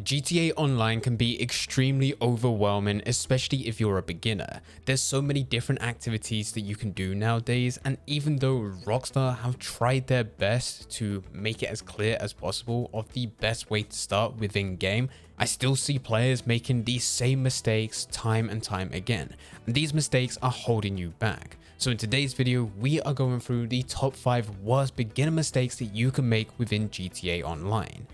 GTA Online can be extremely overwhelming, especially if you're a beginner. There's so many different activities that you can do nowadays, and even though Rockstar have tried their best to make it as clear as possible of the best way to start within game, I still see players making these same mistakes time and time again, and these mistakes are holding you back. So in today's video, we are going through the top 5 worst beginner mistakes that you can make within GTA Online.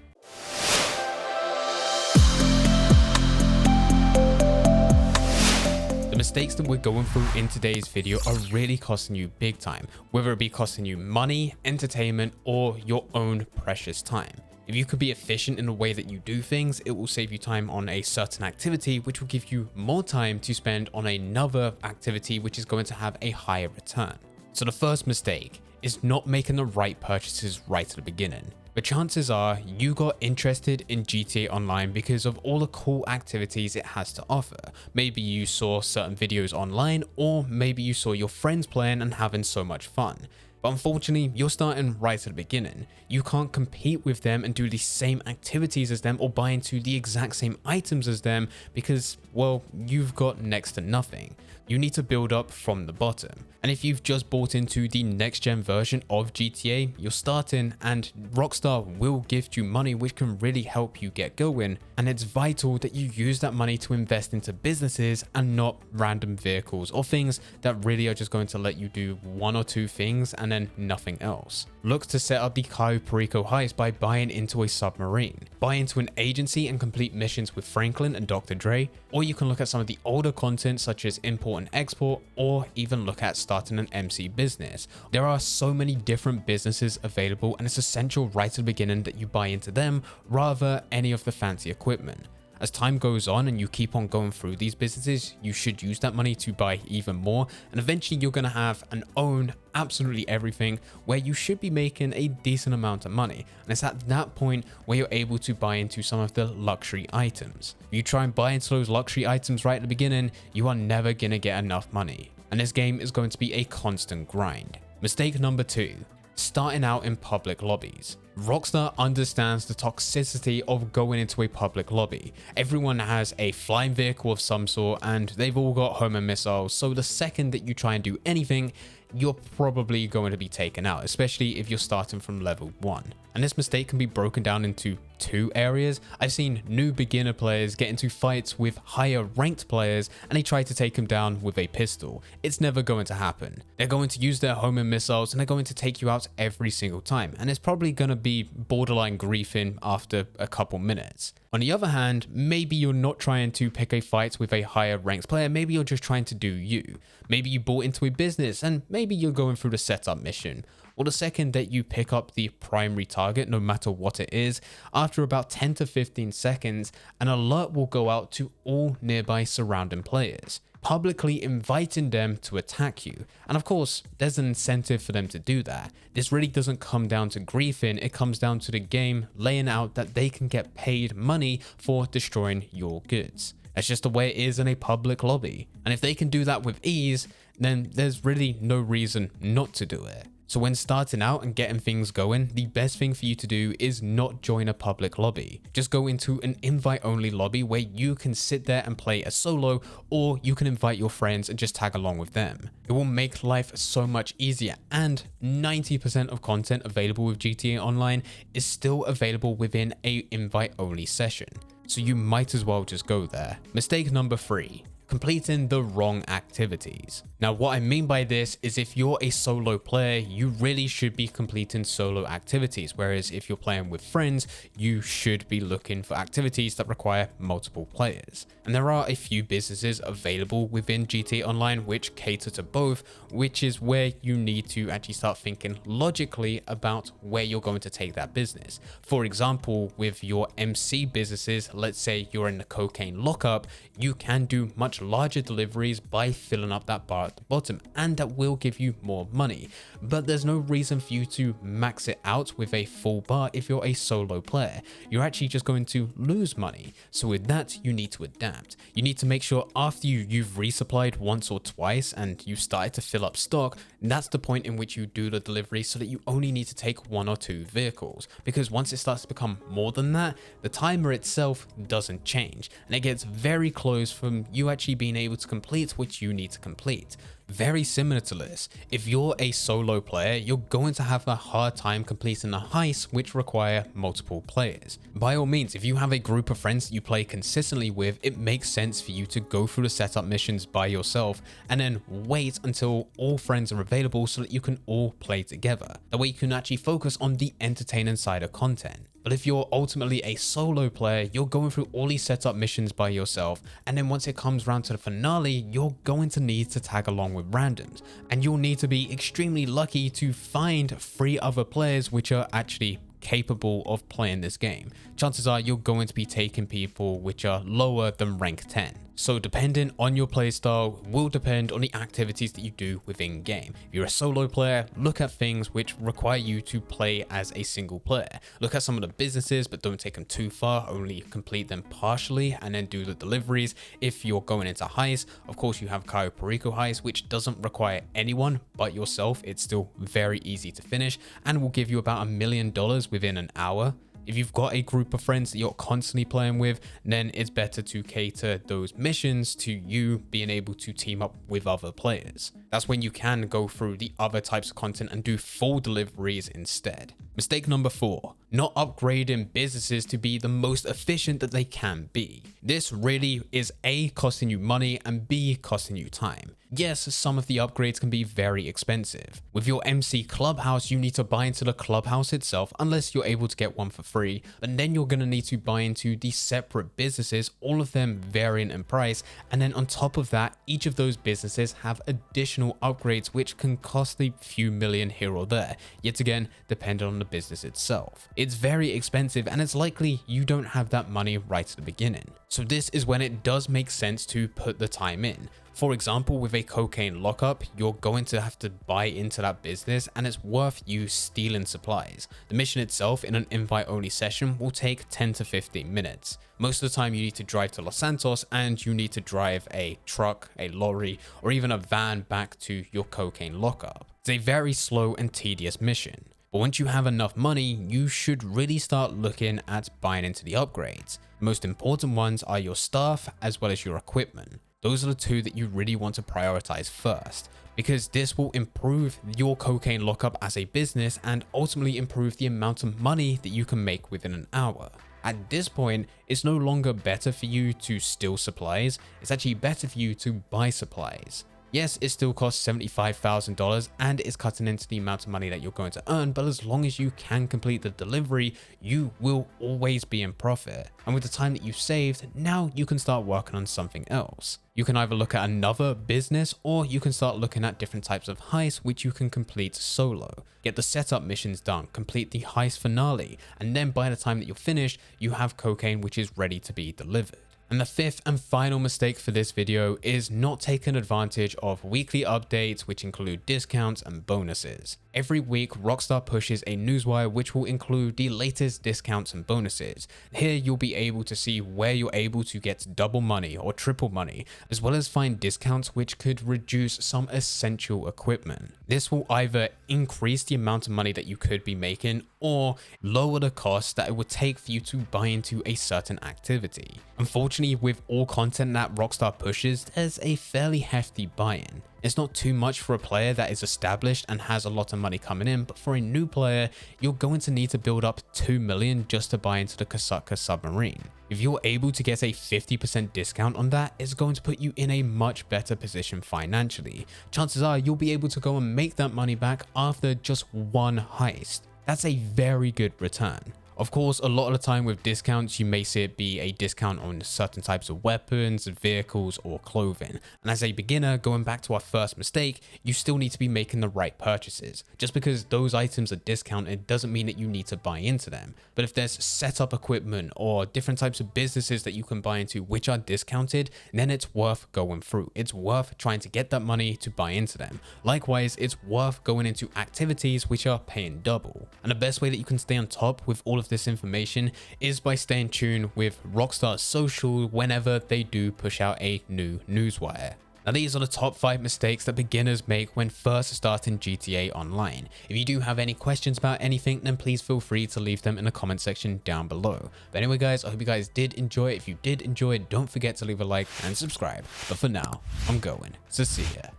The mistakes that we're going through in today's video are really costing you big time, whether it be costing you money, entertainment, or your own precious time. If you could be efficient in the way that you do things, it will save you time on a certain activity, which will give you more time to spend on another activity, which is going to have a higher return. So the first mistake is not making the right purchases right at the beginning. The chances are you got interested in GTA Online because of all the cool activities it has to offer. Maybe you saw certain videos online, or maybe you saw your friends playing and having so much fun. But unfortunately, you're starting right at the beginning. You can't compete with them and do the same activities as them or buy into the exact same items as them because, well, you've got next to nothing. You need to build up from the bottom. And if you've just bought into the next gen version of GTA, you're starting, and Rockstar will gift you money which can really help you get going. And it's vital that you use that money to invest into businesses and not random vehicles or things that really are just going to let you do one or two things and then nothing else. Look to set up the Cayo Perico heist by buying into a submarine. Buy into an agency and complete missions with Franklin and Dr. Dre, or you can look at some of the older content such as import and export, or even look at starting an MC business. There are so many different businesses available, and it's essential right at the beginning that you buy into them rather any of the fancy equipment. As time goes on and you keep on going through these businesses, you should use that money to buy even more, and eventually you're going to have and own absolutely everything where you should be making a decent amount of money. And it's at that point where you're able to buy into some of the luxury items. If you try and buy into those luxury items right at the beginning, you are never going to get enough money. And this game is going to be a constant grind. Mistake number 2. Starting out in public lobbies. Rockstar understands the toxicity of going into a public lobby. Everyone has a flying vehicle of some sort and they've all got homing missiles, so the second that you try and do anything, you're probably going to be taken out, especially if you're starting from level 1. And this mistake can be broken down into 2 areas. I've seen new beginner players get into fights with higher ranked players and they try to take them down with a pistol. It's never going to happen. They're going to use their homing missiles and they're going to take you out every single time, and it's probably going to be borderline griefing after a couple minutes. On the other hand, maybe you're not trying to pick a fight with a higher ranked player, maybe you're just trying to do you. Maybe you bought into a business and maybe you're going through the setup mission. Well, the second that you pick up the primary target, no matter what it is, after about 10 to 15 seconds, an alert will go out to all nearby surrounding players, publicly inviting them to attack you. And of course, there's an incentive for them to do that. This really doesn't come down to griefing, it comes down to the game laying out that they can get paid money for destroying your goods. That's just the way it is in a public lobby. And if they can do that with ease, then there's really no reason not to do it. So when starting out and getting things going, the best thing for you to do is not join a public lobby. Just go into an invite-only lobby where you can sit there and play a solo, or you can invite your friends and just tag along with them. It will make life so much easier, and 90% of content available with GTA Online is still available within a invite-only session. So you might as well just go there. Mistake number 3. Completing the wrong activities. Now, what I mean by this is if you're a solo player, you really should be completing solo activities, whereas if you're playing with friends, you should be looking for activities that require multiple players. And there are a few businesses available within GTA Online which cater to both, which is where you need to actually start thinking logically about where you're going to take that business. For example, with your MC businesses, let's say you're in the cocaine lockup, you can do much much larger deliveries by filling up that bar at the bottom, and that will give you more money. But there's no reason for you to max it out with a full bar if you're a solo player. You're actually just going to lose money. So with that, you need to adapt. You need to make sure after you've resupplied once or twice and you started to fill up stock, that's the point in which you do the delivery, so that you only need to take 1 or 2 vehicles. Because once it starts to become more than that, the timer itself doesn't change, and it gets very close from you actually being able to complete what you need to complete. Very similar to this, if you're a solo player, you're going to have a hard time completing the heists which require multiple players. By all means, if you have a group of friends that you play consistently with, it makes sense for you to go through the setup missions by yourself and then wait until all friends are available so that you can all play together. That way you can actually focus on the entertaining side of content. But if you're ultimately a solo player, you're going through all these setup missions by yourself, and then once it comes around to the finale, you're going to need to tag along with randoms, and you'll need to be extremely lucky to find 3 other players which are actually capable of playing this game. Chances are you're going to be taking people which are lower than rank 10. So depending on your playstyle will depend on the activities that you do within game. If you're a solo player, look at things which require you to play as a single player. Look at some of the businesses, but don't take them too far, only complete them partially and then do the deliveries. If you're going into heist, of course you have Cayo Perico heist, which doesn't require anyone but yourself. It's still very easy to finish and will give you about $1 million within an hour. If you've got a group of friends that you're constantly playing with, then it's better to cater those missions to you being able to team up with other players. That's when you can go through the other types of content and do full deliveries instead. Mistake number 4, not upgrading businesses to be the most efficient that they can be. This really is A, costing you money, and B, costing you time. Yes, some of the upgrades can be very expensive. With your MC Clubhouse, you need to buy into the clubhouse itself unless you're able to get one for free, but then you're going to need to buy into the separate businesses, all of them varying in price, and then on top of that, each of those businesses have additional upgrades which can cost a few million here or there, yet again, depending on the business itself. It's very expensive, and it's likely you don't have that money right at the beginning. So this is when it does make sense to put the time in. For example, with a cocaine lockup, you're going to have to buy into that business, and it's worth you stealing supplies. The mission itself in an invite only session will take 10 to 15 minutes. Most of the time you need to drive to Los Santos, and you need to drive a truck, a lorry, or even a van back to your cocaine lockup. It's a very slow and tedious mission. But once you have enough money, you should really start looking at buying into the upgrades. The most important ones are your staff as well as your equipment. Those are the 2 that you really want to prioritize first, because this will improve your cocaine lockup as a business and ultimately improve the amount of money that you can make within an hour. At this point, it's no longer better for you to steal supplies, it's actually better for you to buy supplies. Yes, it still costs $75,000 and is cutting into the amount of money that you're going to earn, but as long as you can complete the delivery, you will always be in profit. And with the time that you've saved, now you can start working on something else. You can either look at another business, or you can start looking at different types of heists which you can complete solo. Get the setup missions done, complete the heist finale, and then by the time that you're finished, you have cocaine which is ready to be delivered. And the 5th and final mistake for this video is not taking advantage of weekly updates which include discounts and bonuses. Every week, Rockstar pushes a newswire which will include the latest discounts and bonuses. Here you'll be able to see where you're able to get double money or triple money, as well as find discounts which could reduce some essential equipment. This will either increase the amount of money that you could be making or lower the cost that it would take for you to buy into a certain activity. Unfortunately, with all content that Rockstar pushes, there's a fairly hefty buy-in. It's not too much for a player that is established and has a lot of money coming in, but for a new player, you're going to need to build up 2 million just to buy into the Kosatka submarine. If you're able to get a 50% discount on that, it's going to put you in a much better position financially. Chances are you'll be able to go and make that money back after just one heist. That's a very good return. Of course, a lot of the time with discounts, you may see it be a discount on certain types of weapons, vehicles, or clothing. And as a beginner, going back to our first mistake, you still need to be making the right purchases. Just because those items are discounted doesn't mean that you need to buy into them. But if there's setup equipment or different types of businesses that you can buy into which are discounted, then it's worth going through. It's worth trying to get that money to buy into them. Likewise, it's worth going into activities which are paying double. And the best way that you can stay on top with all of this information is by staying tuned with Rockstar's social whenever they do push out a new newswire. Now, these are the top 5 mistakes that beginners make when first starting GTA Online. If you do have any questions about anything, then please feel free to leave them in the comment section down below. But anyway guys, I hope you guys did enjoy it. If you did enjoy it, don't forget to leave a like and subscribe. But for now, I'm going to see ya.